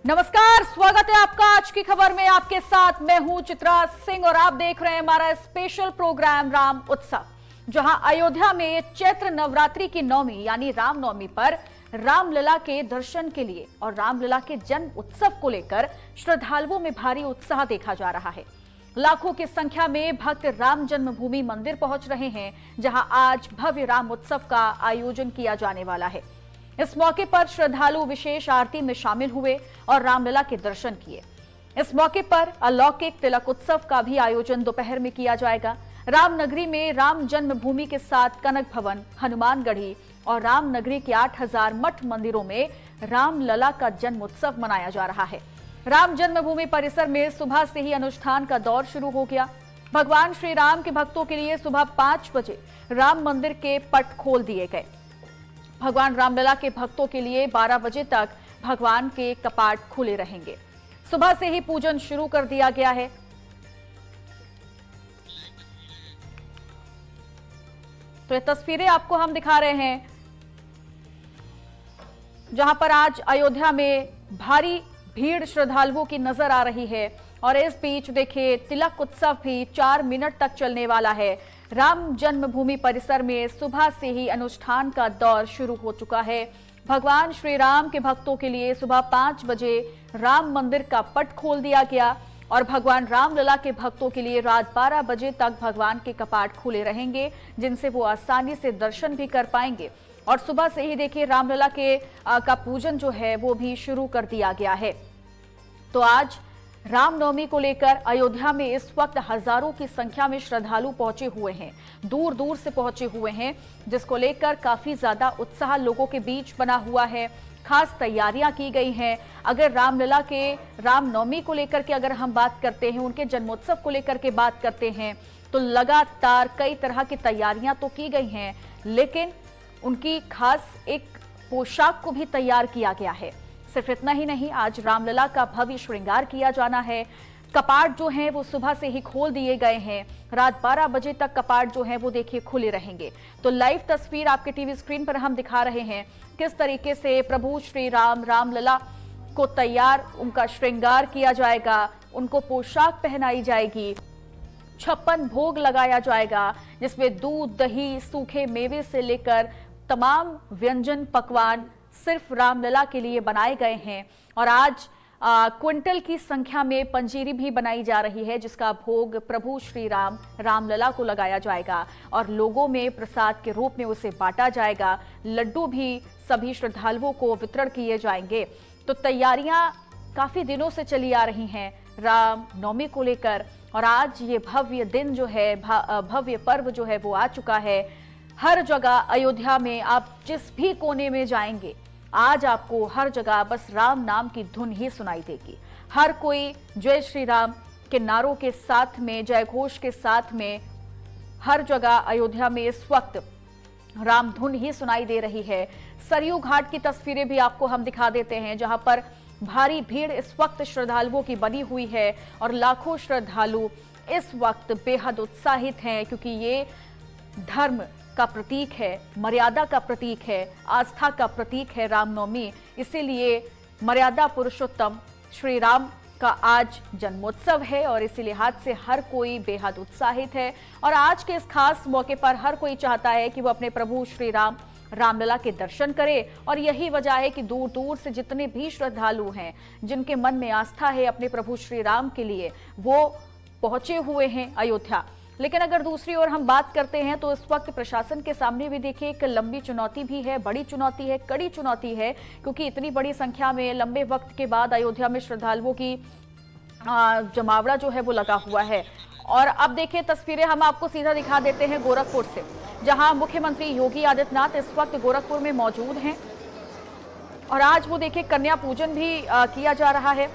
नमस्कार, स्वागत है आपका आज की खबर में। आपके साथ मैं हूं चित्रा सिंह और आप देख रहे हैं हमारा स्पेशल प्रोग्राम राम उत्सव, जहां अयोध्या में चैत्र नवरात्रि की नवमी यानी रामनवमी पर रामलला के दर्शन के लिए और रामलला के जन्म उत्सव को लेकर श्रद्धालुओं में भारी उत्साह देखा जा रहा है। लाखों की संख्या में भक्त राम जन्मभूमि मंदिर पहुंच रहे हैं, जहां आज भव्य राम उत्सव का आयोजन किया जाने वाला है। इस मौके पर श्रद्धालु विशेष आरती में शामिल हुए और रामलला के दर्शन किए। इस मौके पर अलौकिक तिलक उत्सव का भी आयोजन दोपहर में किया जाएगा। रामनगरी में राम जन्मभूमि के साथ कनक भवन, हनुमानगढ़ी और रामनगरी के 8000 मठ मंदिरों में रामलला का जन्म उत्सव मनाया जा रहा है। राम जन्मभूमि परिसर में सुबह से ही अनुष्ठान का दौर शुरू हो गया। भगवान श्री राम के भक्तों के लिए सुबह 5 बजे राम मंदिर के पट खोल दिए गए। भगवान रामलला के भक्तों के लिए 12 बजे तक भगवान के कपाट खुले रहेंगे। सुबह से ही पूजन शुरू कर दिया गया है। तो ये तस्वीरें आपको हम दिखा रहे हैं, जहां पर आज अयोध्या में भारी भीड़ श्रद्धालुओं की नजर आ रही है। और इस बीच देखिए, तिलक उत्सव भी 4 मिनट तक चलने वाला है। राम जन्मभूमि परिसर में सुबह से ही अनुष्ठान का दौर शुरू हो चुका है। भगवान श्री राम के भक्तों के लिए सुबह 5 बजे राम मंदिर का पट खोल दिया गया और भगवान रामलला के भक्तों के लिए रात 12 बजे तक भगवान के कपाट खुले रहेंगे, जिनसे वो आसानी से दर्शन भी कर पाएंगे। और सुबह से ही देखिए, रामलला के का पूजन जो है वो भी शुरू कर दिया गया है। तो आज रामनवमी को लेकर अयोध्या में इस वक्त हजारों की संख्या में श्रद्धालु पहुंचे हुए हैं, दूर दूर से पहुंचे हुए हैं, जिसको लेकर काफी ज्यादा उत्साह लोगों के बीच बना हुआ है। खास तैयारियां की गई हैं। अगर रामलला के रामनवमी को लेकर के अगर हम बात करते हैं, उनके जन्मोत्सव को लेकर के बात करते हैं, तो लगातार कई तरह की तैयारियां तो की गई हैं, लेकिन उनकी खास एक पोशाक को भी तैयार किया गया है। सिर्फ इतना ही नहीं, आज रामलला का भव्य श्रृंगार किया जाना है। कपाट जो हैं वो सुबह से ही खोल दिए गए हैं। रात 12 बजे तक कपाट जो हैं वो देखिए खुले रहेंगे। तो लाइव तस्वीर आपके टीवी स्क्रीन पर हम दिखा रहे हैं किस तरीके से प्रभु श्री राम रामलला को तैयार, उनका श्रृंगार किया जाएगा, उनको पोशाक पहनाई जाएगी, 56 भोग लगाया जाएगा, जिसमें दूध, दही, सूखे मेवे से लेकर तमाम व्यंजन पकवान सिर्फ रामलला के लिए बनाए गए हैं। और आज क्विंटल की संख्या में पंजीरी भी बनाई जा रही है, जिसका भोग प्रभु श्री राम रामलला को लगाया जाएगा और लोगों में प्रसाद के रूप में उसे बांटा जाएगा। लड्डू भी सभी श्रद्धालुओं को वितरण किए जाएंगे। तो तैयारियां काफी दिनों से चली आ रही हैं रामनवमी को लेकर, और आज ये भव्य दिन जो है, भव्य पर्व जो है वो आ चुका है। हर जगह अयोध्या में आप जिस भी कोने में जाएंगे, आज आपको हर जगह बस राम नाम की धुन ही सुनाई देगी। हर कोई जय श्री राम के नारों के साथ में, जय घोष के साथ में हर जगह अयोध्या में इस वक्त राम धुन ही सुनाई दे रही है। सरयू घाट की तस्वीरें भी आपको हम दिखा देते हैं, जहां पर भारी भीड़ इस वक्त श्रद्धालुओं की बनी हुई है और लाखों श्रद्धालु इस वक्त बेहद उत्साहित हैं, क्योंकि ये धर्म का प्रतीक है, मर्यादा का प्रतीक है, आस्था का प्रतीक है रामनवमी। इसीलिए मर्यादा पुरुषोत्तम श्री राम का आज जन्मोत्सव है और इसी लिहाज से हर कोई बेहद उत्साहित है। और आज के इस खास मौके पर हर कोई चाहता है कि वो अपने प्रभु श्री राम रामलला के दर्शन करे। और यही वजह है कि दूर दूर से जितने भी श्रद्धालु हैं, जिनके मन में आस्था है अपने प्रभु श्री राम के लिए, वो पहुंचे हुए हैं अयोध्या। लेकिन अगर दूसरी ओर हम बात करते हैं तो इस वक्त प्रशासन के सामने भी देखिए एक लंबी चुनौती भी है, बड़ी चुनौती है, कड़ी चुनौती है, क्योंकि इतनी बड़ी संख्या में लंबे वक्त के बाद अयोध्या में श्रद्धालुओं की जमावड़ा जो है वो लगा हुआ है। और अब देखिए तस्वीरें हम आपको सीधा दिखा देते हैं गोरखपुर से, जहां मुख्यमंत्री योगी आदित्यनाथ इस वक्त गोरखपुर में मौजूद हैं और आज वो देखिए कन्या पूजन भी किया जा रहा है।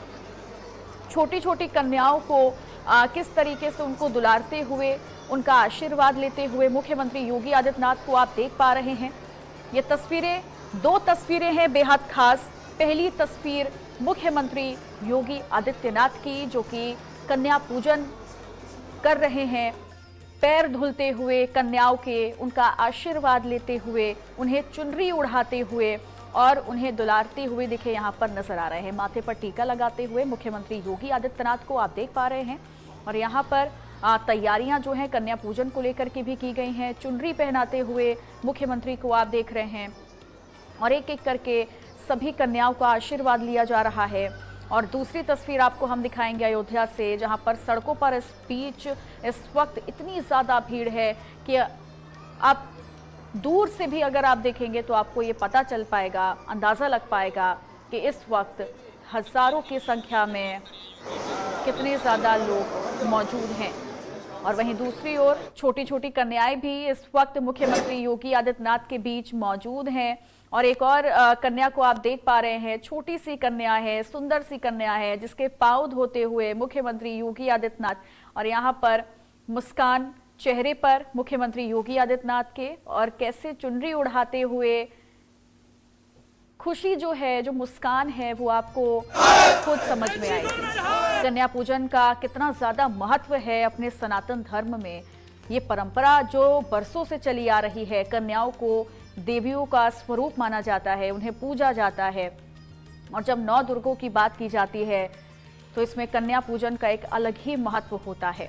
छोटी छोटी कन्याओं को किस तरीके से उनको दुलारते हुए, उनका आशीर्वाद लेते हुए मुख्यमंत्री योगी आदित्यनाथ को आप देख पा रहे हैं। ये तस्वीरें, 2 तस्वीरें हैं बेहद खास। पहली तस्वीर मुख्यमंत्री योगी आदित्यनाथ की, जो कि कन्या पूजन कर रहे हैं, पैर धुलते हुए कन्याओं के, उनका आशीर्वाद लेते हुए, उन्हें चुनरी उड़ाते हुए और उन्हें दुलारते हुए दिखे यहाँ पर नजर आ रहे हैं। माथे पर टीका लगाते हुए मुख्यमंत्री योगी आदित्यनाथ को आप देख पा रहे हैं और यहाँ पर तैयारियां जो हैं कन्या पूजन को लेकर के भी की गई हैं। चुनरी पहनाते हुए मुख्यमंत्री को आप देख रहे हैं और एक एक करके सभी कन्याओं का आशीर्वाद लिया जा रहा है। और दूसरी तस्वीर आपको हम दिखाएंगे अयोध्या से, जहां पर सड़कों पर इस बीच इस वक्त इतनी ज्यादा भीड़ है कि आप दूर से भी अगर आप देखेंगे तो आपको ये पता चल पाएगा, अंदाजा लग पाएगा कि इस वक्त हजारों की संख्या में कितने ज्यादा लोग मौजूद हैं। और वहीं दूसरी ओर छोटी छोटी कन्याएं भी इस वक्त मुख्यमंत्री योगी आदित्यनाथ के बीच मौजूद हैं। और एक और कन्या को आप देख पा रहे हैं, छोटी सी कन्या है, सुंदर सी कन्या है, जिसके पांव धोते हुए मुख्यमंत्री योगी आदित्यनाथ। और यहाँ पर मुस्कान चेहरे पर मुख्यमंत्री योगी आदित्यनाथ के, और कैसे चुनरी उड़ाते हुए खुशी जो है, जो मुस्कान है, वो आपको खुद समझ में आएगी। कन्या पूजन का कितना ज्यादा महत्व है अपने सनातन धर्म में। ये परंपरा जो बरसों से चली आ रही है, कन्याओं को देवियों का स्वरूप माना जाता है, उन्हें पूजा जाता है। और जब 9 दुर्गों की बात की जाती है तो इसमें कन्या पूजन का एक अलग ही महत्व होता है।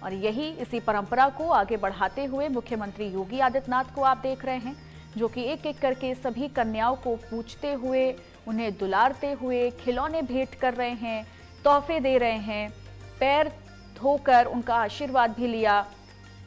और यही इसी परंपरा को आगे बढ़ाते हुए मुख्यमंत्री योगी आदित्यनाथ को आप देख रहे हैं, जो कि एक एक करके सभी कन्याओं को पूजते हुए, उन्हें दुलारते हुए खिलौने भेंट कर रहे हैं, तोहफे दे रहे हैं, पैर धोकर उनका आशीर्वाद भी लिया।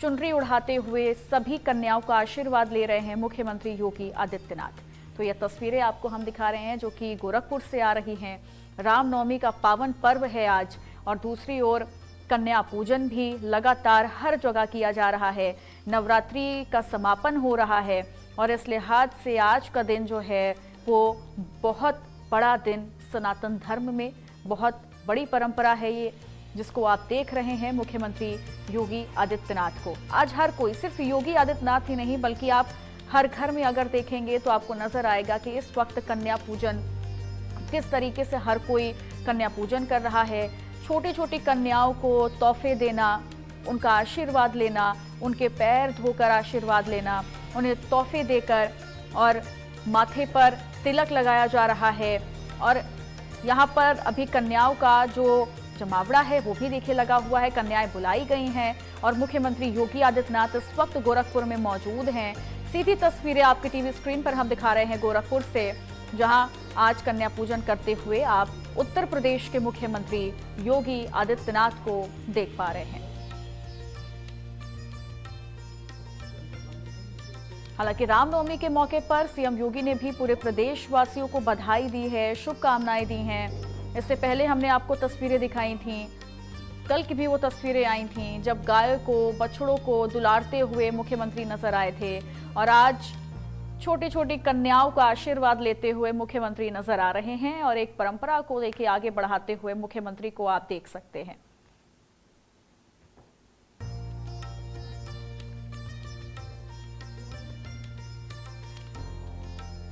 चुनरी उड़ाते हुए सभी कन्याओं का आशीर्वाद ले रहे हैं मुख्यमंत्री योगी आदित्यनाथ। तो ये तस्वीरें आपको हम दिखा रहे हैं जो कि गोरखपुर से आ रही हैं। रामनवमी का पावन पर्व है आज, और दूसरी ओर कन्या पूजन भी लगातार हर जगह किया जा रहा है। नवरात्रि का समापन हो रहा है और इस लिहाज से आज का दिन जो है वो बहुत बड़ा दिन, सनातन धर्म में बहुत बड़ी परंपरा है ये, जिसको आप देख रहे हैं मुख्यमंत्री योगी आदित्यनाथ को। आज हर कोई, सिर्फ योगी आदित्यनाथ ही नहीं बल्कि आप हर घर में अगर देखेंगे तो आपको नजर आएगा कि इस वक्त कन्या पूजन किस तरीके से हर कोई कन्या पूजन कर रहा है। छोटी छोटी कन्याओं को तोहफे देना, उनका आशीर्वाद लेना, उनके पैर धोकर आशीर्वाद लेना, उन्हें तोहफे देकर, और माथे पर तिलक लगाया जा रहा है। और यहाँ पर अभी कन्याओं का जो जमावड़ा है वो भी देखिए लगा हुआ है, कन्याएं बुलाई गई हैं और मुख्यमंत्री योगी आदित्यनाथ इस वक्त गोरखपुर में मौजूद हैं। सीधी तस्वीरें आपके टीवी स्क्रीन पर हम दिखा रहे हैं गोरखपुर से, जहां आज कन्या पूजन करते हुए आप उत्तर प्रदेश के मुख्यमंत्री योगी आदित्यनाथ को देख पा रहे हैं। हालांकि रामनवमी के मौके पर सीएम योगी ने भी पूरे प्रदेशवासियों को बधाई दी है, शुभकामनाएं दी हैं। इससे पहले हमने आपको तस्वीरें दिखाई थीं, कल की भी वो तस्वीरें आई थीं जब गाय को, बछड़ों को दुलारते हुए मुख्यमंत्री नजर आए थे, और आज छोटी छोटी कन्याओं का आशीर्वाद लेते हुए मुख्यमंत्री नजर आ रहे हैं। और एक परंपरा को देखिए आगे बढ़ाते हुए मुख्यमंत्री को आप देख सकते हैं।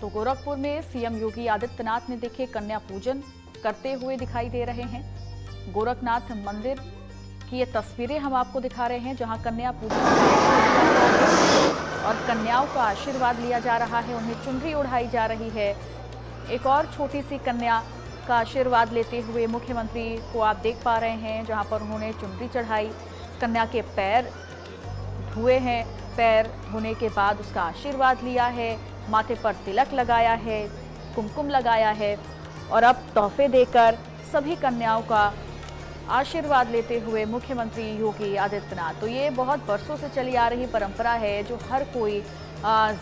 तो गोरखपुर में सीएम योगी आदित्यनाथ ने देखिए कन्या पूजन करते हुए दिखाई दे रहे हैं। गोरखनाथ मंदिर की ये तस्वीरें हम आपको दिखा रहे हैं, जहां कन्या पूजन और कन्याओं का आशीर्वाद लिया जा रहा है, उन्हें चुनरी उड़ाई जा रही है। एक और छोटी सी कन्या का आशीर्वाद लेते हुए मुख्यमंत्री को आप देख पा रहे हैं, जहां पर उन्होंने चुनरी चढ़ाई, कन्या के पैर धुए हैं, पैर धोने के बाद उसका आशीर्वाद लिया है, माथे पर तिलक लगाया है, कुमकुम लगाया है, और अब तोहफे देकर सभी कन्याओं का आशीर्वाद लेते हुए मुख्यमंत्री योगी आदित्यनाथ। तो ये बहुत बरसों से चली आ रही परंपरा है, जो हर कोई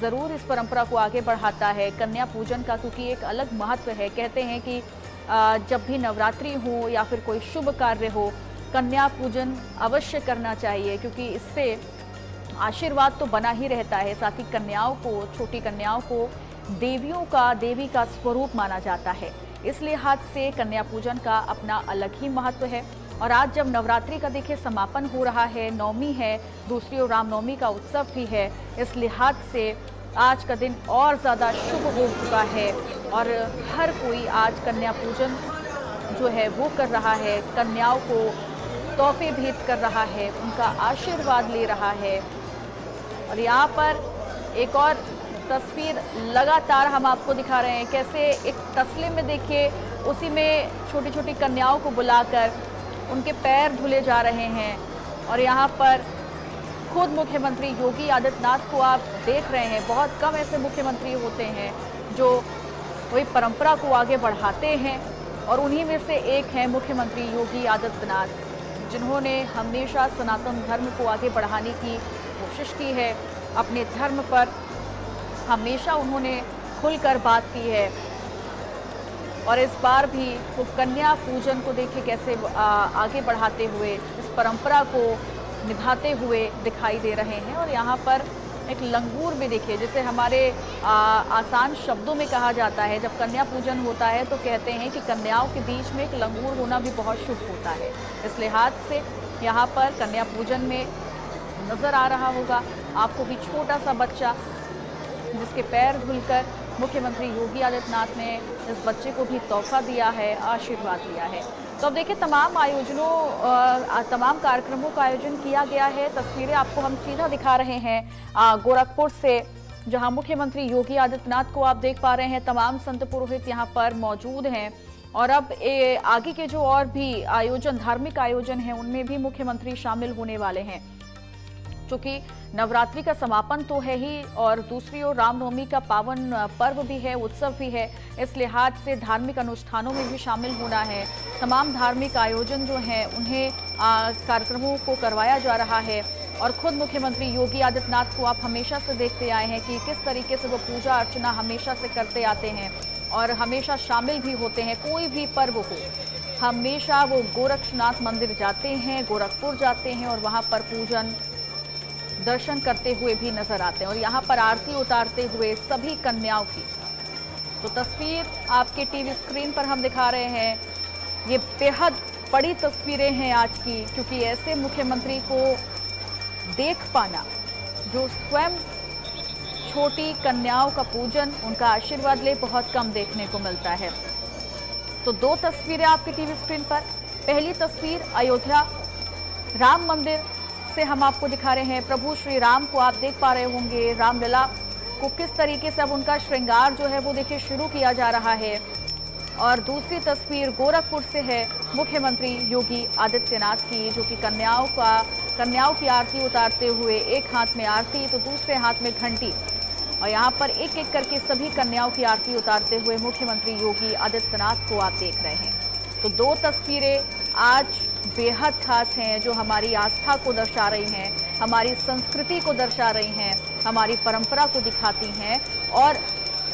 ज़रूर इस परंपरा को आगे बढ़ाता है कन्या पूजन का, क्योंकि एक अलग महत्व है। कहते हैं कि जब भी नवरात्रि हो या फिर कोई शुभ कार्य हो, कन्या पूजन अवश्य करना चाहिए, क्योंकि इससे आशीर्वाद तो बना ही रहता है। साथ ही कन्याओं को, छोटी कन्याओं को देवी का स्वरूप माना जाता है। इस लिहाज से कन्या पूजन का अपना अलग ही महत्व है। और आज जब नवरात्रि का देखिए समापन हो रहा है, नवमी है, दूसरी ओर रामनवमी का उत्सव भी है, इस लिहाज से आज का दिन और ज़्यादा शुभ हो चुका है। और हर कोई आज कन्या पूजन जो है वो कर रहा है, कन्याओं को तोहफे भेंट कर रहा है, उनका आशीर्वाद ले रहा है। और यहाँ पर एक और तस्वीर लगातार हम आपको दिखा रहे हैं, कैसे एक तसले में देखिए उसी में छोटी छोटी कन्याओं को बुलाकर उनके पैर धुले जा रहे हैं। और यहाँ पर खुद मुख्यमंत्री योगी आदित्यनाथ को आप देख रहे हैं। बहुत कम ऐसे मुख्यमंत्री होते हैं जो वही परंपरा को आगे बढ़ाते हैं, और उन्हीं में से एक है मुख्यमंत्री योगी आदित्यनाथ, जिन्होंने हमेशा सनातन धर्म को आगे बढ़ाने की कोशिश की है। अपने धर्म पर हमेशा उन्होंने खुलकर बात की है, और इस बार भी वो कन्या पूजन को देखिए कैसे आगे बढ़ाते हुए इस परंपरा को निभाते हुए दिखाई दे रहे हैं। और यहाँ पर एक लंगूर भी देखिए, जिसे हमारे आसान शब्दों में कहा जाता है, जब कन्या पूजन होता है तो कहते हैं कि कन्याओं के बीच में एक लंगूर होना भी बहुत शुभ होता है। इस लिहाज से यहाँ पर कन्या पूजन में नज़र आ रहा होगा आपको भी छोटा सा बच्चा, जिसके पैर धुलकर मुख्यमंत्री योगी आदित्यनाथ ने इस बच्चे को भी तोहफा दिया है, आशीर्वाद दिया है। तो अब देखिए तमाम आयोजनों तमाम कार्यक्रमों का आयोजन किया गया है। तस्वीरें आपको हम सीधा दिखा रहे हैं गोरखपुर से, जहां मुख्यमंत्री योगी आदित्यनाथ को आप देख पा रहे हैं। तमाम संत पुरोहित यहां पर मौजूद हैं, और अब आगे के जो और भी आयोजन, धार्मिक आयोजन हैं, उनमें भी मुख्यमंत्री शामिल होने वाले हैं। क्योंकि नवरात्रि का समापन तो है ही, और दूसरी ओर रामनवमी का पावन पर्व भी है, उत्सव भी है। इस लिहाज से धार्मिक अनुष्ठानों में भी शामिल होना है। तमाम धार्मिक आयोजन जो हैं उन्हें कार्यक्रमों को करवाया जा रहा है। और खुद मुख्यमंत्री योगी आदित्यनाथ को आप हमेशा से देखते आए हैं कि किस तरीके से वो पूजा अर्चना हमेशा से करते आते हैं, और हमेशा शामिल भी होते हैं। कोई भी पर्व हो, हमेशा वो गोरक्षनाथ मंदिर जाते हैं, गोरखपुर जाते हैं, और वहाँ पर पूजन दर्शन करते हुए भी नजर आते हैं। और यहाँ पर आरती उतारते हुए सभी कन्याओं की तो तस्वीर आपके टीवी स्क्रीन पर हम दिखा रहे हैं। ये बेहद बड़ी तस्वीरें हैं आज की, क्योंकि ऐसे मुख्यमंत्री को देख पाना जो स्वयं छोटी कन्याओं का पूजन, उनका आशीर्वाद ले, बहुत कम देखने को मिलता है। तो दो तस्वीरें आपकी टीवी स्क्रीन पर। पहली तस्वीर अयोध्या राम मंदिर से हम आपको दिखा रहे हैं। प्रभु श्री राम को आप देख पा रहे होंगे, रामलला को किस तरीके से अब उनका श्रृंगार जो है वो देखिए शुरू किया जा रहा है। और दूसरी तस्वीर गोरखपुर से है, मुख्यमंत्री योगी आदित्यनाथ की, जो कि कन्याओं की आरती उतारते हुए, एक हाथ में आरती तो दूसरे हाथ में घंटी, और यहाँ पर एक एक करके सभी कन्याओं की आरती उतारते हुए मुख्यमंत्री योगी आदित्यनाथ को आप देख रहे हैं। तो दो तस्वीरें आज बेहद खास हैं, जो हमारी आस्था को दर्शा रही हैं, हमारी संस्कृति को दर्शा रही हैं, हमारी परंपरा को दिखाती हैं, और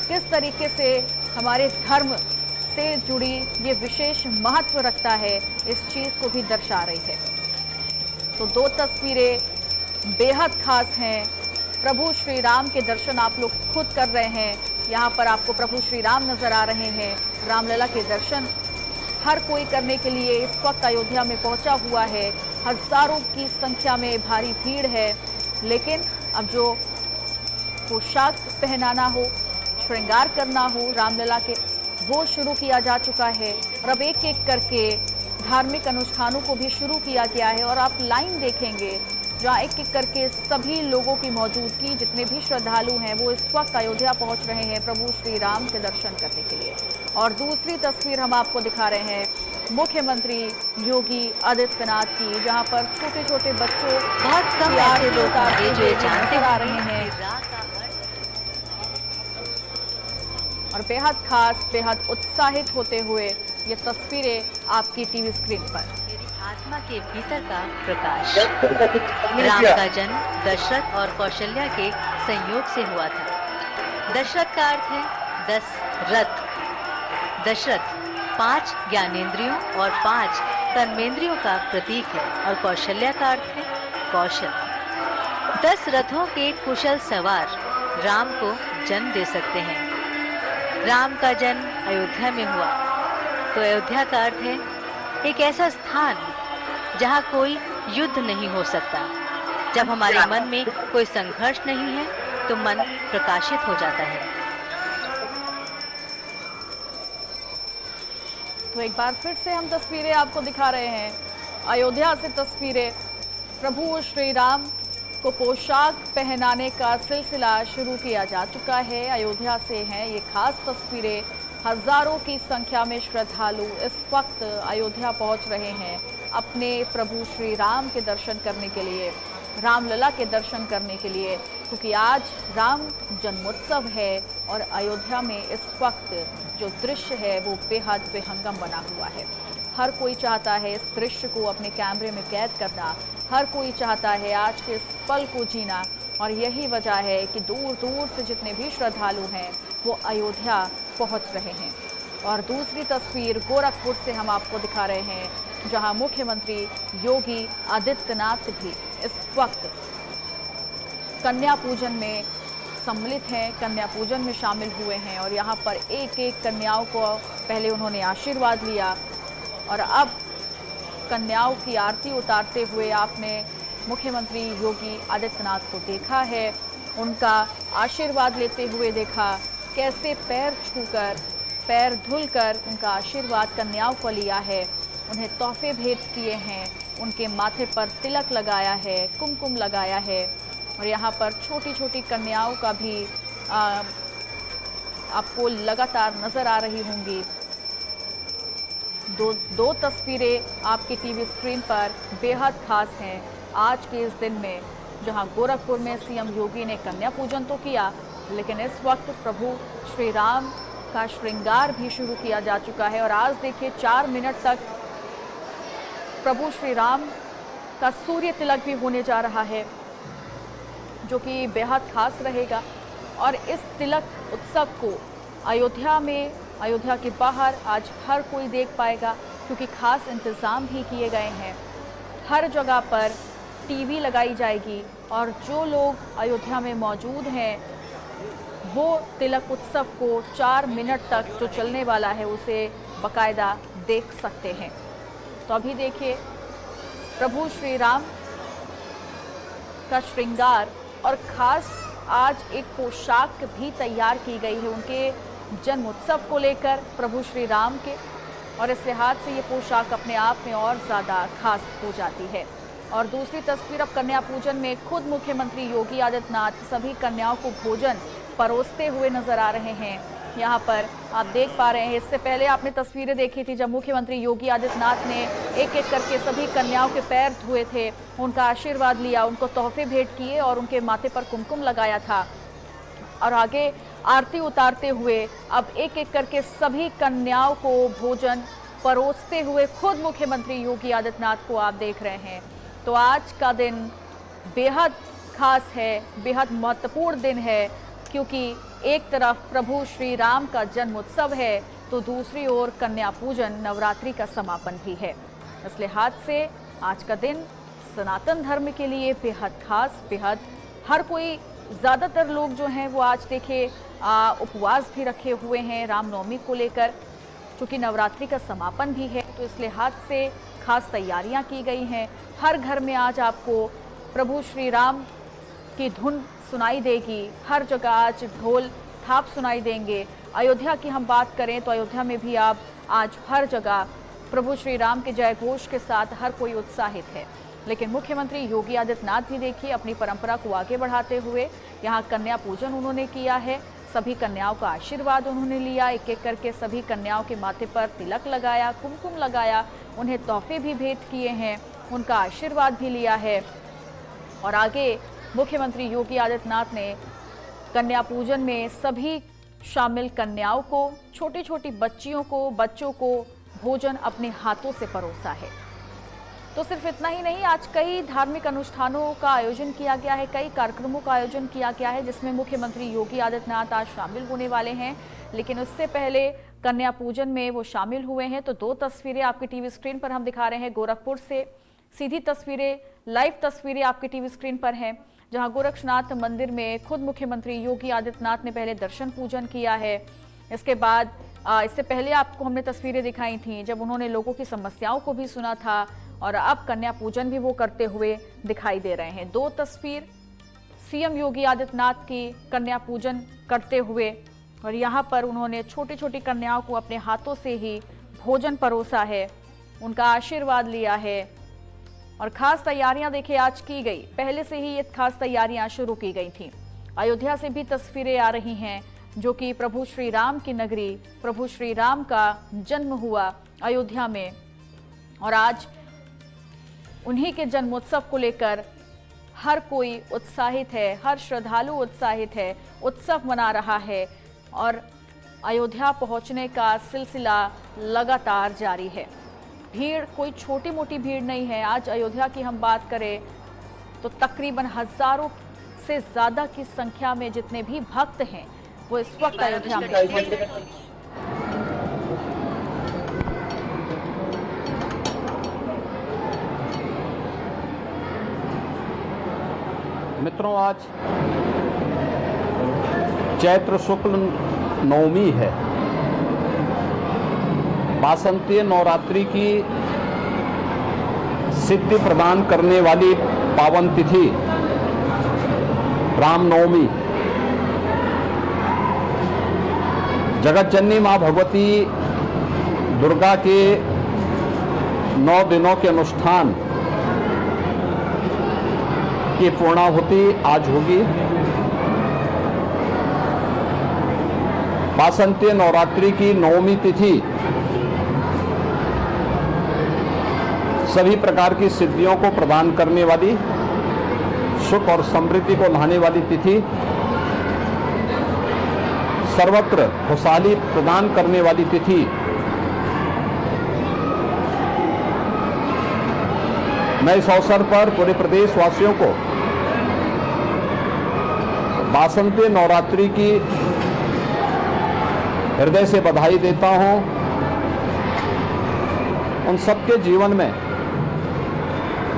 किस तरीके से हमारे धर्म से जुड़ी ये विशेष महत्व रखता है, इस चीज़ को भी दर्शा रही है। तो दो तस्वीरें बेहद खास हैं। प्रभु श्री राम के दर्शन आप लोग खुद कर रहे हैं। यहाँ पर आपको प्रभु श्री राम नजर आ रहे हैं। रामलला के दर्शन हर कोई करने के लिए इस वक्त अयोध्या में पहुंचा हुआ है। हजारों की संख्या में भारी भीड़ है, लेकिन अब जो पोशाक पहनाना हो, श्रृंगार करना हो रामलला के, वो शुरू किया जा चुका है। और अब एक एक करके धार्मिक अनुष्ठानों को भी शुरू किया गया है। और आप लाइन देखेंगे जहाँ एक एक करके सभी लोगों की मौजूदगी, जितने भी श्रद्धालु हैं वो इस वक्त अयोध्या पहुंच रहे हैं प्रभु श्री राम के दर्शन करने के लिए। और दूसरी तस्वीर हम आपको दिखा रहे हैं मुख्यमंत्री योगी आदित्यनाथ की, जहां पर छोटे छोटे बच्चों बहुत कम ऐसे लोग होंगे जो ये जानते आ रहे हैं, और बेहद खास, बेहद उत्साहित होते हुए ये तस्वीरें आपकी टीवी स्क्रीन पर। आत्मा के भीतर का प्रकाश। राम का जन्म दशरथ और कौशल्या के संयोग से हुआ था। दशरथ का अर्थ है 10 रथ। दशरथ 5 ज्ञानेंद्रियों और 5 कर्मेंद्रियों का प्रतीक है, और कौशल्या का अर्थ है कौशल। 10 रथों के कुशल सवार राम को जन्म दे सकते हैं। राम का जन्म अयोध्या में हुआ, तो अयोध्या का अर्थ है एक ऐसा स्थान जहाँ कोई युद्ध नहीं हो सकता। जब हमारे मन में कोई संघर्ष नहीं है तो मन प्रकाशित हो जाता है। तो एक बार फिर से हम तस्वीरें आपको दिखा रहे हैं, अयोध्या से तस्वीरें। प्रभु श्री राम को पोशाक पहनाने का सिलसिला शुरू किया जा चुका है। अयोध्या से हैं ये खास तस्वीरें। हजारों की संख्या में श्रद्धालु इस वक्त अयोध्या पहुंच रहे हैं अपने प्रभु श्री राम के दर्शन करने के लिए, रामलला के दर्शन करने के लिए, क्योंकि आज राम जन्मोत्सव है और अयोध्या में इस वक्त जो दृश्य है वो बेहद बेहंगम बना हुआ है। हर कोई चाहता है इस दृश्य को अपने कैमरे में कैद करना, हर कोई चाहता है आज के इस पल को जीना, और यही वजह है कि दूर दूर से जितने भी श्रद्धालु हैं वो अयोध्या पहुंच रहे हैं। और दूसरी तस्वीर गोरखपुर से हम आपको दिखा रहे हैं, जहां मुख्यमंत्री योगी आदित्यनाथ भी इस वक्त कन्या पूजन में सम्मिलित हैं, कन्या पूजन में शामिल हुए हैं और यहाँ पर एक एक कन्याओं को पहले उन्होंने आशीर्वाद लिया और अब कन्याओं की आरती उतारते हुए आपने मुख्यमंत्री योगी आदित्यनाथ को देखा है, उनका आशीर्वाद लेते हुए देखा, कैसे पैर छूकर, पैर धुलकर उनका आशीर्वाद कन्याओं को लिया है, उन्हें तोहफे भेंट किए हैं, उनके माथे पर तिलक लगाया है, कुमकुम लगाया है और यहाँ पर छोटी छोटी कन्याओं का भी आपको लगातार नजर आ रही होंगी। दो तस्वीरें आपकी टीवी स्क्रीन पर बेहद खास हैं आज के इस दिन में, जहां गोरखपुर में सीएम योगी ने कन्या पूजन तो किया, लेकिन इस वक्त प्रभु श्री राम का श्रृंगार भी शुरू किया जा चुका है। और आज देखिए 4 मिनट तक प्रभु श्री राम का सूर्य तिलक भी होने जा रहा है, जो कि बेहद खास रहेगा। और इस तिलक उत्सव को अयोध्या में, अयोध्या के बाहर आज हर कोई देख पाएगा, क्योंकि खास इंतज़ाम भी किए गए हैं। हर जगह पर टीवी लगाई जाएगी और जो लोग अयोध्या में मौजूद हैं वो तिलक उत्सव को 4 मिनट तक जो चलने वाला है उसे बाकायदा देख सकते हैं। तो अभी देखिए प्रभु श्री राम का श्रृंगार, और ख़ास आज एक पोशाक भी तैयार की गई है उनके जन्मोत्सव को लेकर, प्रभु श्री राम के, और इस लिहाज से ये पोशाक अपने आप में और ज़्यादा खास हो जाती है। और दूसरी तस्वीर अब कन्या पूजन में खुद मुख्यमंत्री योगी आदित्यनाथ सभी कन्याओं को भोजन परोसते हुए नजर आ रहे हैं। यहाँ पर आप देख पा रहे हैं, इससे पहले आपने तस्वीरें देखी थी जब मुख्यमंत्री योगी आदित्यनाथ ने एक एक करके सभी कन्याओं के पैर धुए थे, उनका आशीर्वाद लिया, उनको तोहफे भेंट किए और उनके माथे पर कुमकुम लगाया था। और आगे आरती उतारते हुए अब एक एक करके सभी कन्याओं को भोजन परोसते हुए खुद मुख्यमंत्री योगी आदित्यनाथ को आप देख रहे हैं। तो आज का दिन बेहद खास है, बेहद महत्वपूर्ण दिन है, क्योंकि एक तरफ प्रभु श्री राम का जन्मोत्सव है तो दूसरी ओर कन्या पूजन, नवरात्रि का समापन भी है। इस लिहाज से आज का दिन सनातन धर्म के लिए बेहद खास, बेहद, हर कोई, ज़्यादातर लोग जो हैं वो आज देखिए उपवास भी रखे हुए हैं रामनवमी को लेकर, क्योंकि नवरात्रि का समापन भी है, तो इस लिहाज से खास तैयारियां की गई हैं। हर घर में आज आपको प्रभु श्री राम की धुन सुनाई देगी, हर जगह आज ढोल थाप सुनाई देंगे। अयोध्या की हम बात करें तो अयोध्या में भी आप आज हर जगह प्रभु श्री राम के जय घोष के साथ हर कोई उत्साहित है। लेकिन मुख्यमंत्री योगी आदित्यनाथ भी देखिए अपनी परंपरा को आगे बढ़ाते हुए यहाँ कन्या पूजन उन्होंने किया है, सभी कन्याओं का आशीर्वाद उन्होंने लिया, एक एक करके सभी कन्याओं के माथे पर तिलक लगाया, कुमकुम लगाया, उन्हें तोहफे भी भेंट किए हैं, उनका आशीर्वाद भी लिया है। और आगे मुख्यमंत्री योगी आदित्यनाथ ने कन्या पूजन में सभी शामिल कन्याओं को, छोटी छोटी बच्चियों को, बच्चों को भोजन अपने हाथों से परोसा है। तो सिर्फ इतना ही नहीं, आज कई धार्मिक अनुष्ठानों का आयोजन किया गया है, कई कार्यक्रमों का आयोजन किया गया है जिसमें मुख्यमंत्री योगी आदित्यनाथ आज शामिल होने वाले हैं। लेकिन उससे पहले कन्या पूजन में वो शामिल हुए हैं। तो 2 तस्वीरें आपकी टीवी स्क्रीन पर हम दिखा रहे हैं गोरखपुर से, सीधी तस्वीरें, लाइव तस्वीरें आपकी टीवी स्क्रीन पर हैं, जहां गोरक्षनाथ मंदिर में खुद मुख्यमंत्री योगी आदित्यनाथ ने पहले दर्शन पूजन किया है। इसके बाद इससे पहले आपको हमने तस्वीरें दिखाई थी जब उन्होंने लोगों की समस्याओं को भी सुना था, और अब कन्या पूजन भी वो करते हुए दिखाई दे रहे हैं। 2 तस्वीर सीएम योगी आदित्यनाथ की कन्या पूजन करते हुए, और यहाँ पर उन्होंने छोटी छोटी कन्याओं को अपने हाथों से ही भोजन परोसा है, उनका आशीर्वाद लिया है, और खास तैयारियां देखिए आज की गई। पहले से ही ये खास तैयारियां शुरू की गई थी। अयोध्या से भी तस्वीरें आ रही हैं जो कि प्रभु श्री राम की नगरी, प्रभु श्री राम का जन्म हुआ अयोध्या में, और आज उन्हीं के जन्मोत्सव को लेकर हर कोई उत्साहित है, हर श्रद्धालु उत्साहित है, उत्सव मना रहा है और अयोध्या पहुंचने का सिलसिला लगातार जारी है। भीड़ कोई छोटी मोटी भीड़ नहीं है। आज अयोध्या की हम बात करें तो तकरीबन हजारों से ज्यादा की संख्या में जितने भी भक्त हैं वो इस वक्त अयोध्या में हैं। मित्रों, आज चैत्र शुक्ल नवमी है। वासंतीय नवरात्रि की सिद्धि प्रदान करने वाली पावन तिथि रामनवमी। जगत जननी मां भगवती दुर्गा के 9 दिनों के अनुष्ठान की पूर्णाहुति आज होगी। वासंतीय नवरात्रि की नवमी तिथि सभी प्रकार की सिद्धियों को प्रदान करने वाली, सुख और समृद्धि को लाने वाली तिथि, सर्वत्र खुशहाली प्रदान करने वाली तिथि। मैं इस अवसर पर पूरे प्रदेश वासियों को वासंतीय नवरात्रि की हृदय से बधाई देता हूं। उन सबके जीवन में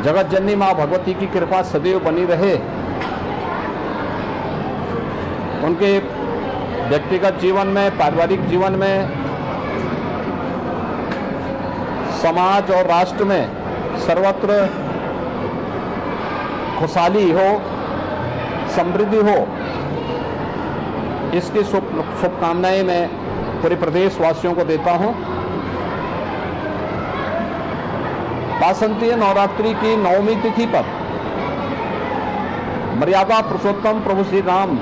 जगत जननी मां भगवती की कृपा सदैव बनी रहे। उनके व्यक्तिगत जीवन में, पारिवारिक जीवन में, समाज और राष्ट्र में सर्वत्र खुशहाली हो, समृद्धि हो, इसकी शुभकामनाएं मैं पूरे प्रदेश वासियों को देता हूं। वासंतीय नवरात्रि की नवमी तिथि पर मर्यादा पुरुषोत्तम प्रभु श्री राम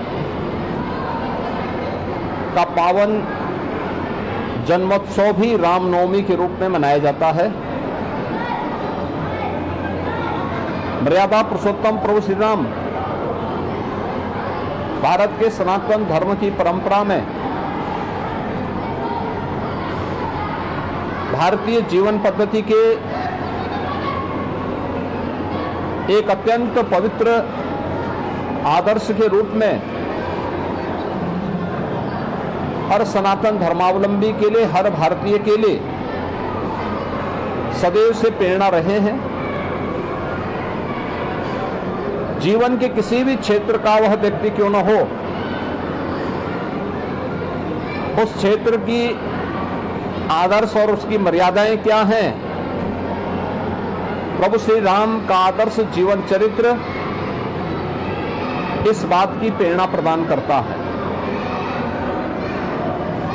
का पावन जन्मोत्सव भी रामनवमी के रूप में मनाया जाता है। मर्यादा पुरुषोत्तम प्रभु श्री राम भारत के सनातन धर्म की परंपरा में भारतीय जीवन पद्धति के एक अत्यंत पवित्र आदर्श के रूप में हर सनातन धर्मावलंबी के लिए, हर भारतीय के लिए सदैव से प्रेरणा रहे हैं। जीवन के किसी भी क्षेत्र का वह व्यक्ति क्यों न हो, उस क्षेत्र की आदर्श और उसकी मर्यादाएं क्या हैं, प्रभु श्री राम का आदर्श जीवन चरित्र इस बात की प्रेरणा प्रदान करता है।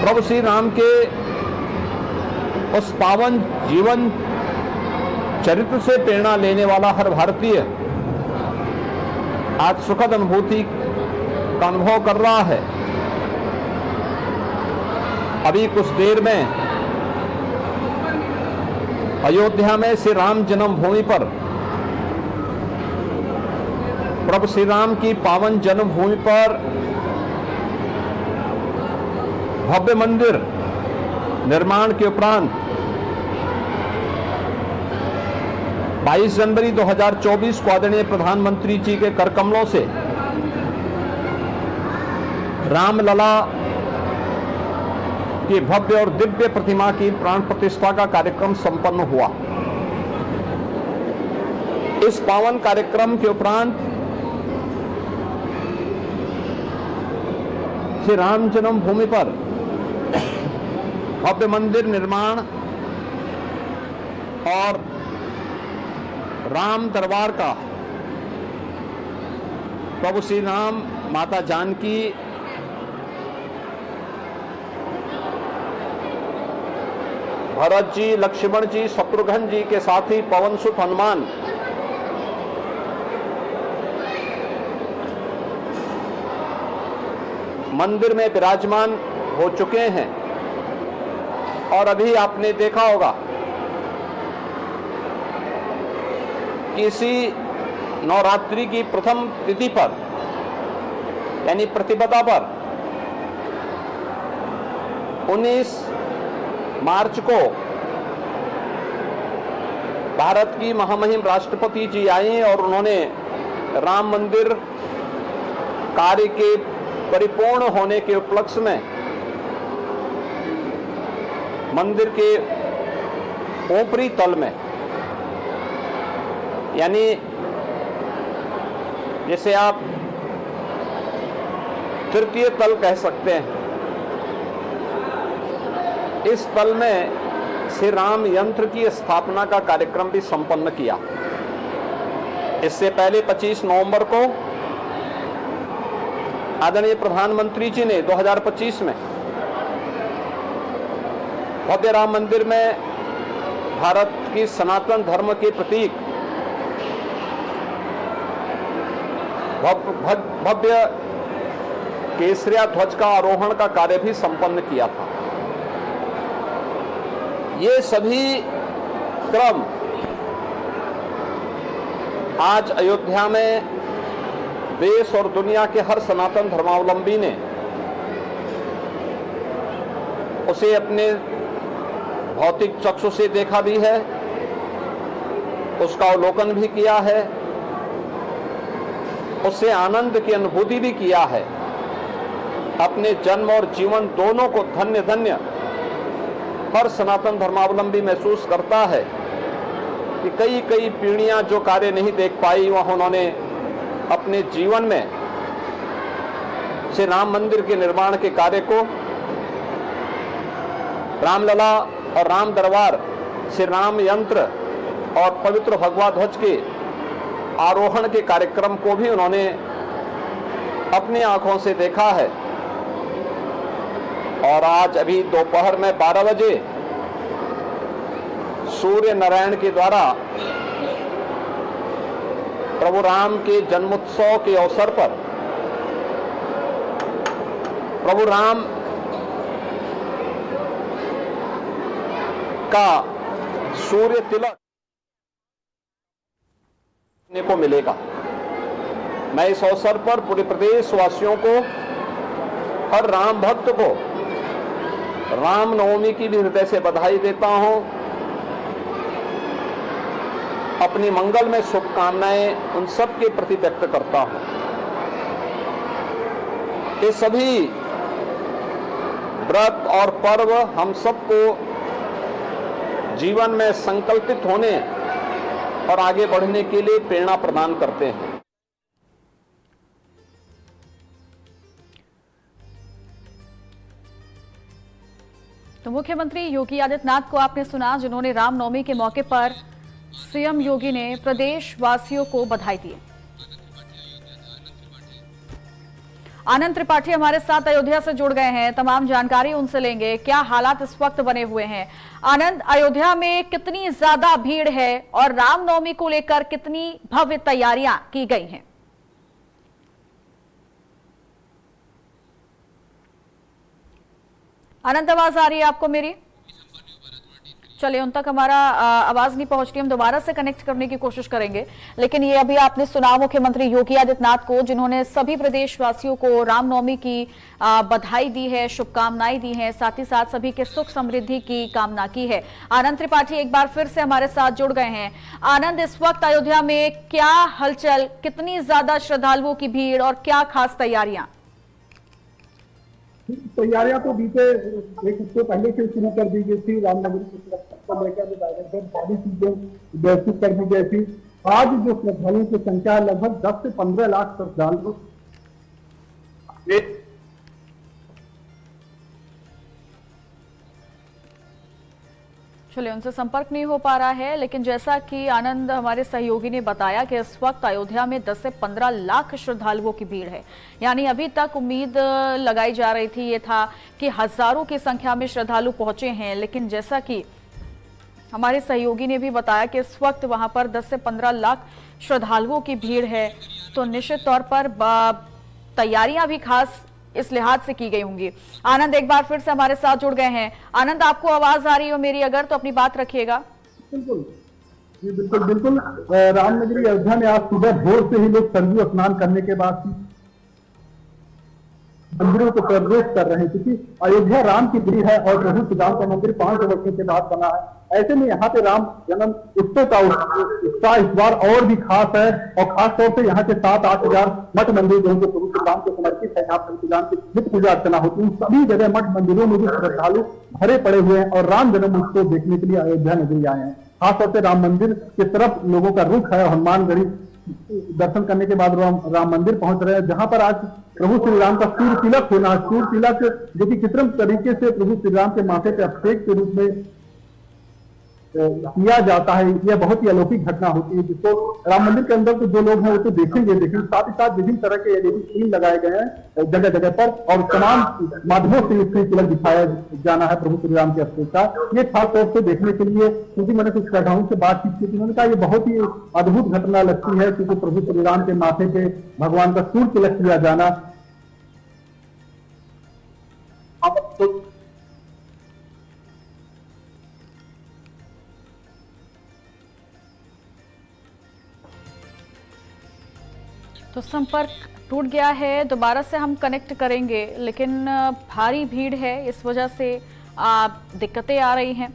प्रभु श्री राम के उस पावन जीवन चरित्र से प्रेरणा लेने वाला हर भारतीय आज सुखद अनुभूति का अनुभव कर रहा है। अभी कुछ देर में अयोध्या में श्री राम जन्मभूमि पर, प्रभु श्री राम की पावन जन्मभूमि पर भव्य मंदिर निर्माण के उपरांत 22 जनवरी 2024 को आदरणीय प्रधानमंत्री जी के कर कमलों से रामलला की भव्य और दिव्य प्रतिमा की प्राण प्रतिष्ठा का कार्यक्रम संपन्न हुआ। इस पावन कार्यक्रम के उपरांत श्री राम जन्मभूमि पर भव्य मंदिर निर्माण और राम दरबार का प्रभु श्री राम, माता जानकी, भरत जी, लक्ष्मण जी, शत्रुघ्न जी के साथ ही पवन सुत हनुमान मंदिर में विराजमान हो चुके हैं। और अभी आपने देखा होगा कि इसी नवरात्रि की प्रथम तिथि पर यानी प्रतिपदा पर 19 मार्च को भारत की महामहिम राष्ट्रपति जी आए और उन्होंने राम मंदिर कार्य के परिपूर्ण होने के उपलक्ष्य में मंदिर के ऊपरी तल में, यानी जैसे आप तृतीय तल कह सकते हैं, इस तल में श्री राम यंत्र की स्थापना का कार्यक्रम भी संपन्न किया। इससे पहले 25 नवंबर को आदरणीय प्रधानमंत्री जी ने 2025 में भव्य राम मंदिर में भारत की सनातन धर्म के प्रतीक भव्य केसरिया ध्वज का आरोहण का कार्य भी संपन्न किया था। ये सभी क्रम आज अयोध्या में देश और दुनिया के हर सनातन धर्मावलंबी ने उसे अपने भौतिक चक्षु से देखा भी है, उसका अवलोकन भी किया है, उससे आनंद की अनुभूति भी किया है। अपने जन्म और जीवन दोनों को धन्य धन्य हर सनातन धर्मावलंबी महसूस करता है कि कई कई पीढ़ियां जो कार्य नहीं देख पाई, वह उन्होंने अपने जीवन में श्री राम मंदिर के निर्माण के कार्य को, रामलला और राम दरबार, श्री राम यंत्र और पवित्र भगवा ध्वज के आरोहण के कार्यक्रम को भी उन्होंने अपनी आंखों से देखा है। और आज अभी दोपहर में 12 बजे सूर्य नारायण के द्वारा प्रभु राम के जन्मोत्सव के अवसर पर प्रभु राम का सूर्य तिलक देखने को मिलेगा। मैं इस अवसर पर पूरे प्रदेश वासियों को, हर राम भक्त को राम नवमी की भी हृदय से बधाई देता हूं। अपनी मंगल में शुभकामनाएं उन सब के प्रति व्यक्त करता हूं। ये सभी व्रत और पर्व हम सबको जीवन में संकल्पित होने और आगे बढ़ने के लिए प्रेरणा प्रदान करते हैं। तो मुख्यमंत्री योगी आदित्यनाथ को आपने सुना, जिन्होंने रामनवमी के मौके पर सीएम योगी ने प्रदेश वासियों को बधाई दी। आनंद त्रिपाठी हमारे साथ अयोध्या से जुड़ गए हैं, तमाम जानकारी उनसे लेंगे। क्या हालात इस वक्त बने हुए हैं? आनंद, अयोध्या में कितनी ज्यादा भीड़ है और रामनवमी को लेकर कितनी भव्य तैयारियां की गई हैं? आनंद, आवाज आ रही है आपको मेरी? चलिए, उन तक हमारा आवाज नहीं पहुंच रही, हम दोबारा से कनेक्ट करने की कोशिश करेंगे। लेकिन ये अभी आपने सुना मुख्यमंत्री योगी आदित्यनाथ को, जिन्होंने सभी प्रदेशवासियों को रामनवमी की बधाई दी है, शुभकामनाएं दी हैं, साथ ही साथ सभी के सुख समृद्धि की कामना की है। आनंद त्रिपाठी एक बार फिर से हमारे साथ जुड़ गए हैं। आनंद, इस वक्त अयोध्या में क्या हलचल, कितनी ज्यादा श्रद्धालुओं की भीड़ और क्या खास तैयारियां? तैयारियां तो बीते एक हफ्ते पहले से शुरू कर दी गई थी। रामनगरी की सुरक्षा को लेकर सारी चीजें व्यवस्थित कर दी गई थी। आज जो श्रद्धालुओं की संख्या है लगभग 10 से 15 लाख श्रद्धालु चलिए, उनसे संपर्क नहीं हो पा रहा है। लेकिन जैसा कि आनंद हमारे सहयोगी ने बताया कि इस वक्त अयोध्या में 10 से 15 लाख श्रद्धालुओं की भीड़ है। यानी अभी तक उम्मीद लगाई जा रही थी, ये था कि हजारों की संख्या में श्रद्धालु पहुंचे हैं, लेकिन जैसा कि हमारे सहयोगी ने भी बताया कि इस वक्त वहां पर 10 से 15 लाख श्रद्धालुओं की भीड़ है, तो निश्चित तौर पर तैयारियां भी खास इस लिहाज से की गई होंगी। आनंद एक बार फिर से हमारे साथ जुड़ गए हैं। आनंद, आपको आवाज आ रही हो मेरी अगर, तो अपनी बात रखिएगा। बिल्कुल जी, बिल्कुल बिल्कुल। रामनगरी अयोध्या में आज सुबह भोर से ही लोग सरयू स्नान करने के बाद मंदिरों को प्रवेश कर रहे हैं, क्योंकि अयोध्या राम की नगरी है और प्रभु श्री राम का मंदिर 500 वर्षों के बाद बना है। ऐसे में यहाँ पे राम जन्म उत्सव का उत्साह इस बार और भी खास है, और खास तौर से यहाँ के 7-8 हजार मठ मंदिर जो प्रभु श्री राम को समर्पित है, यहाँ प्रभु श्री राम की नित्य पूजा अर्चना होती है। सभी जगह मठ मंदिरों में भी श्रद्धालु भरे पड़े हुए हैं और राम जन्म उत्सव देखने के लिए अयोध्या नगरी आए हैं। खासतौर से राम मंदिर की तरफ लोगों का रुख है। हनुमानगढ़ी दर्शन करने के बाद राम मंदिर पहुंच रहे हैं, जहां पर आज प्रभु श्री राम का सूर्य तिलक होना है। सूर्य तिलक जो कि कृत्रिम तरीके से प्रभु श्री राम के माथे पे अभिषेक के रूप में किया जाता है। यह बहुत ही अलौकिक घटना होती है, जिसको राम मंदिर के अंदर तो जो लोग हैं वो तो देखेंगे, लेकिन साथ ही साथ विभिन्न तरह के एलईडी स्क्रीन लगाए गए हैं जगह जगह पर, और तमाम माध्यमों से सूर्य तिलक दिखाया जाना है प्रभु श्री राम के अभिषेक का। ये खास तौर से देखने के लिए, क्योंकि मैंने कुछ श्रद्धालुओं से बातचीत की, उन्होंने कहा ये बहुत ही अद्भुत घटना लगती है, क्योंकि प्रभु श्री राम के माथे पे भगवान का सूर्य तिलक किया जाना। तो संपर्क टूट गया है, दोबारा से हम कनेक्ट करेंगे, लेकिन भारी भीड़ है, इस वजह से दिक्कतें आ रही हैं।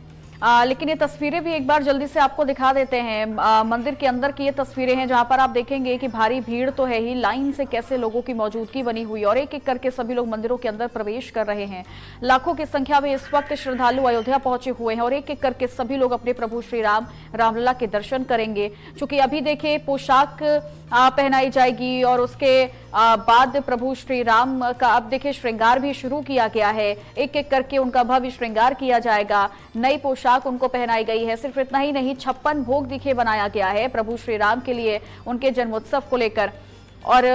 लेकिन ये तस्वीरें भी एक बार जल्दी से आपको दिखा देते हैं। मंदिर के अंदर की ये तस्वीरें हैं, जहां पर आप देखेंगे कि भारी भीड़ तो है ही, लाइन से कैसे लोगों की मौजूदगी बनी हुई, और एक एक करके सभी लोग मंदिरों के अंदर प्रवेश कर रहे हैं। लाखों की संख्या में इस वक्त श्रद्धालु अयोध्या पहुंचे हुए हैं, और एक एक करके सभी लोग अपने प्रभु श्री राम रामलला के दर्शन करेंगे। चूंकि अभी देखिए पोशाक पहनाई जाएगी, और उसके बाद प्रभु श्री राम का अब देखिए श्रृंगार भी शुरू किया गया है। एक एक करके उनका भव्य श्रृंगार किया जाएगा, नई पोशाक उनको पहनाई गई है। सिर्फ इतना ही नहीं, 56 भोग दिखे बनाया गया है प्रभु श्री राम के लिए, उनके जन्मोत्सव को लेकर। और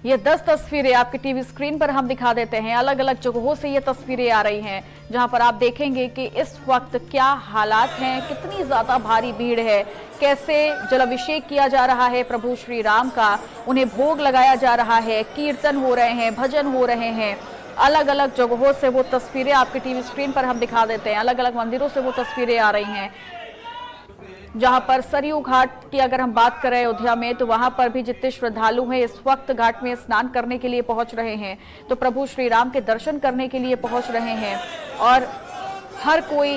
ये 10 तस्वीरें आपके टीवी स्क्रीन पर हम दिखा देते हैं। अलग अलग जगहों से ये तस्वीरें आ रही हैं, जहां पर आप देखेंगे कि इस वक्त क्या हालात हैं, कितनी ज्यादा भारी भीड़ है, कैसे जलाभिषेक किया जा रहा है प्रभु श्री राम का, उन्हें भोग लगाया जा रहा है, कीर्तन हो रहे हैं, भजन हो रहे हैं। अलग अलग जगहों से वो तस्वीरें आपके टीवी स्क्रीन पर हम दिखा देते हैं। अलग अलग मंदिरों से वो तस्वीरें आ रही हैं, जहां पर सरयू घाट की अगर हम बात करें अयोध्या में, तो वहां पर भी जितने श्रद्धालु हैं इस वक्त घाट में स्नान करने के लिए पहुंच रहे हैं, तो प्रभु श्री राम के दर्शन करने के लिए पहुंच रहे हैं। और हर कोई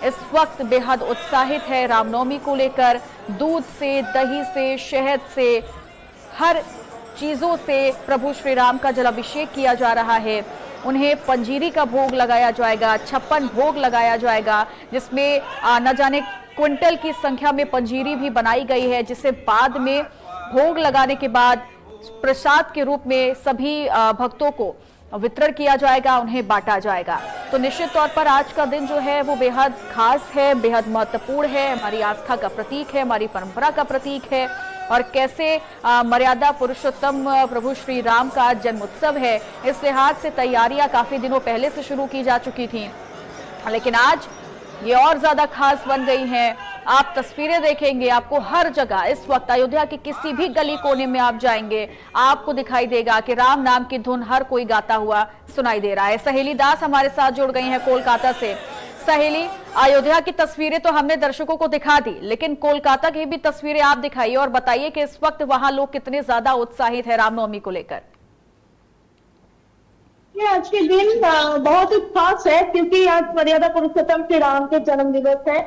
इस वक्त बेहद उत्साहित है रामनवमी को लेकर। दूध से, दही से, शहद से, हर चीजों से प्रभु श्री राम का जलाभिषेक किया जा रहा है। उन्हें पंजीरी का भोग लगाया जाएगा, 56 भोग लगाया जाएगा, जिसमें न जाने क्विंटल की संख्या में पंजीरी भी बनाई गई है, जिसे बाद में भोग लगाने के बाद प्रसाद के रूप में सभी भक्तों को वितरण किया जाएगा, उन्हें बांटा जाएगा। तो निश्चित तौर पर आज का दिन जो है वो बेहद खास है, बेहद महत्वपूर्ण है, हमारी आस्था का प्रतीक है, हमारी परंपरा का प्रतीक है। और कैसे मर्यादा पुरुषोत्तम प्रभु श्री राम का जन्मोत्सव है, इस लिहाज से तैयारियां काफी दिनों पहले से शुरू की जा चुकी थी, लेकिन आज ये और ज्यादा खास बन गई हैं। आप तस्वीरें देखेंगे, आपको हर जगह इस वक्त अयोध्या के किसी भी गली कोने में आप जाएंगे, आपको दिखाई देगा कि राम नाम की धुन हर कोई गाता हुआ सुनाई दे रहा है। सहेली दास हमारे साथ जुड़ गई हैं कोलकाता से। सहेली, अयोध्या की तस्वीरें तो हमने दर्शकों को दिखा दी, लेकिन कोलकाता की भी तस्वीरें आप दिखाइए और बताइए कि इस वक्त वहां लोग कितने ज्यादा उत्साहित है रामनवमी को लेकर। आज के दिन बहुत ही खास है, क्योंकि आज मर्यादा पुरुषोत्तम श्री राम के जन्म दिवस है।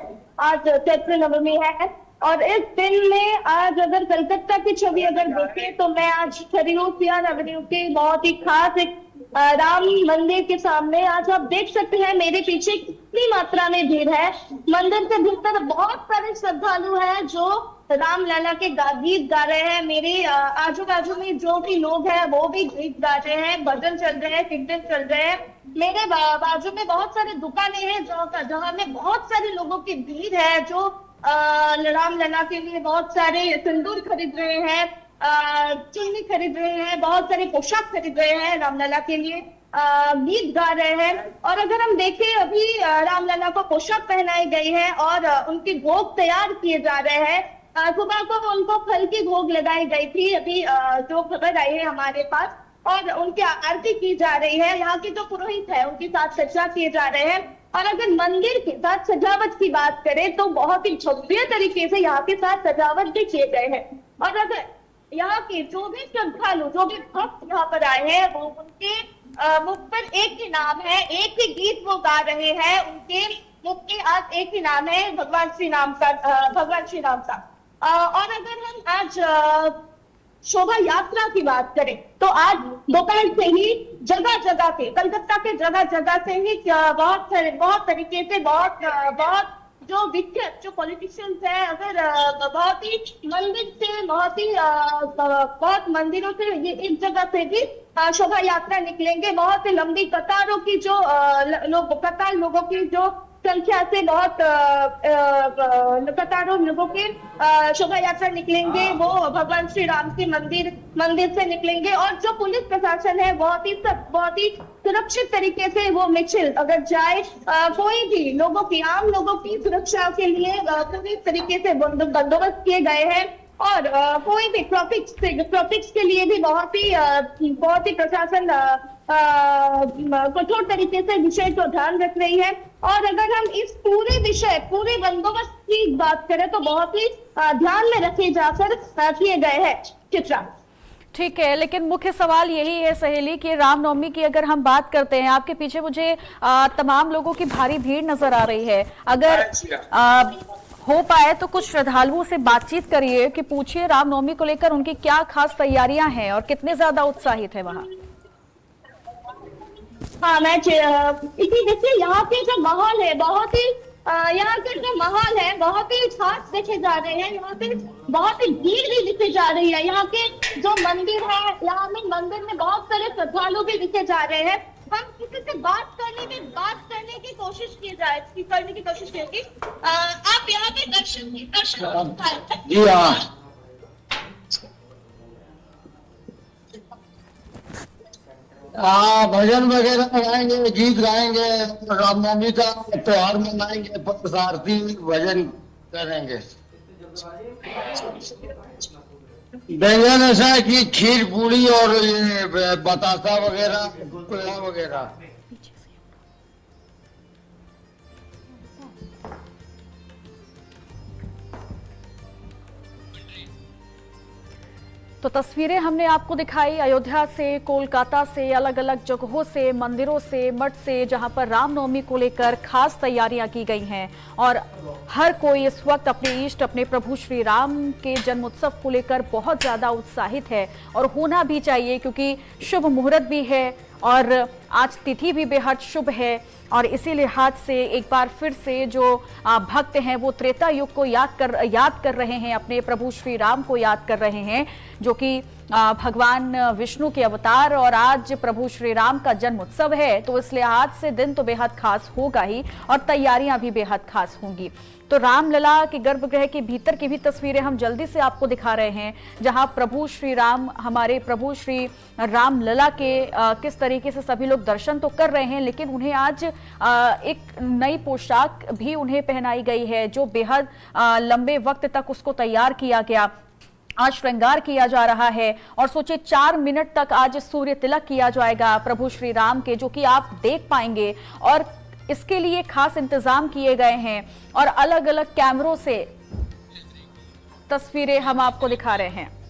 आज चैत्र नवमी है, और इस दिन में आज अगर कलकत्ता की छवि अगर देखें तो मैं आज सरयू एवेन्यू के बहुत ही खास एक राम मंदिर के सामने, आज आप देख सकते हैं मेरे पीछे कितनी मात्रा में भीड़ है। मंदिर के भीतर बहुत सारे श्रद्धालु हैं जो रामलला के गीत गा रहे हैं। मेरे आजू बाजू में जो भी लोग हैं वो भी गीत गा रहे हैं, भजन चल रहे हैं, कीर्तन चल रहे हैं। मेरे बाजू में बहुत सारे दुकानें हैं जहाँ में बहुत सारे लोगों की भीड़ है, जो रामलला के लिए बहुत सारे सिंदूर खरीद रहे हैं, चीनी खरीद रहे हैं, बहुत सारे पोशाक खरीद रहे हैं, रामलला के लिए गीत गा रहे हैं। और अगर हम देखें, अभी रामलला को पोशाक पहनाई गई है और उनके भोग तैयार किए जा रहे हैं। सुबह को उनको फल की भोग लगाई गई थी, अभी जो खबर आई है हमारे पास। और उनकी आरती की जा रही है। यहाँ के जो पुरोहित है उनके साथ चर्चा किए जा रहे हैं। और अगर मंदिर के साथ सजावट की बात करें तो बहुत ही भव्य तरीके से यहाँ के साथ सजावट भी किए गए हैं। और अगर यहाँ के जो भी श्रद्धालु, जो भी भक्त यहाँ पर आए हैं, वो उनके मुख पर एक ही नाम है, एक ही गीत वो गा रहे हैं। उनके मुख के आज एक ही नाम है, भगवान श्री राम का। और अगर हम आज शोभा यात्रा की बात करें तो आज दोपहर से ही जगह जगह से, कलकत्ता के जगह जगह से ही बहुत तरीके से बहुत जो विख्यात जो पॉलिटिशियंस हैं, अगर बहुत ही मंदिर से बहुत मंदिरों से इस जगह से भी शोभा यात्रा निकलेंगे। बहुत ही लंबी कतारों की जो लोगों की जो संख्या से बहुत कतारों लोगों की शोभा यात्रा निकलेंगे। वो भगवान श्री राम के मंदिर से निकलेंगे। और जो पुलिस प्रशासन है बहुत ही सुरक्षित तरीके से वो मिছিল अगर जाए, कोई भी आम लोगों की सुरक्षा के लिए पूरी तरीके से बंदोबस्त किए गए हैं। और कोई भी ट्रैफिक के लिए भी बहुत ही प्रशासन कठोर तरीके से विषय को ध्यान रख रही है। और अगर हम इस पूरे बंदोबस्त की बात करें तो बहुत ही ध्यान में रखे जाकर किए गए हैं। चित्रा, ठीक है, लेकिन मुख्य सवाल यही है सहेली कि रामनवमी की अगर हम बात करते हैं, आपके पीछे मुझे तमाम लोगों की भारी भीड़ नजर आ रही है। अगर हो पाए तो कुछ श्रद्धालुओं से बातचीत करिए कि पूछिए रामनवमी को लेकर उनकी क्या खास तैयारियां हैं और कितने ज्यादा उत्साहित है वहां। हाँ, मैं देखिए यहाँ के जो माहौल है बहुत ही खास देखे जा रहे हैं। यहाँ पे बहुत ही भीड़ भी दिखे जा रही है। यहाँ के जो मंदिर है, यहाँ में मंदिर में बहुत सारे श्रद्धालु भी दिखे जा रहे हैं। हम किसी से बात करने की कोशिश की। आप यहाँ पे दर्शन जी हाँ, भजन वगैरह गाएंगे, गीत गाएंगे, रामनवमी का त्योहार मनाएंगे, आरती भजन करेंगे। व्यंजन ऐसा है कि खीर पूड़ी और ये बतासा वगैरह, पुलाव वगैरह। तो तस्वीरें हमने आपको दिखाई अयोध्या से, कोलकाता से, अलग अलग जगहों से, मंदिरों से, मठ से, जहां पर रामनवमी को लेकर खास तैयारियां की गई हैं। और हर कोई इस वक्त अपने इष्ट, अपने प्रभु श्री राम के जन्मोत्सव को लेकर बहुत ज्यादा उत्साहित है और होना भी चाहिए, क्योंकि शुभ मुहूर्त भी है और आज तिथि भी बेहद शुभ है। और इसी लिहाज से एक बार फिर से जो भक्त हैं वो त्रेता युग को याद कर रहे हैं, अपने प्रभु श्री राम को याद कर रहे हैं, जो कि भगवान विष्णु के अवतार। और आज प्रभु श्री राम का जन्म उत्सव है, तो इस लिहाज से दिन तो बेहद खास होगा ही और तैयारियां भी बेहद खास होंगी। तो रामलला के गर्भगृह के भीतर की भी तस्वीरें हम जल्दी से आपको दिखा रहे हैं, जहां प्रभु श्री राम, हमारे प्रभु श्री रामलला के किस तरीके से सभी लोग दर्शन तो कर रहे हैं, लेकिन उन्हें आज एक नई पोशाक भी उन्हें पहनाई गई है, जो बेहद लंबे वक्त तक उसको तैयार किया गया। आज श्रृंगार किया जा रहा है और सोचिए 4 मिनट तक आज सूर्य तिलक किया जाएगा प्रभु श्री राम के, जो कि आप देख पाएंगे। और इसके लिए खास इंतजाम किए गए हैं और अलग अलग कैमरों से तस्वीरें हम आपको दिखा रहे हैं।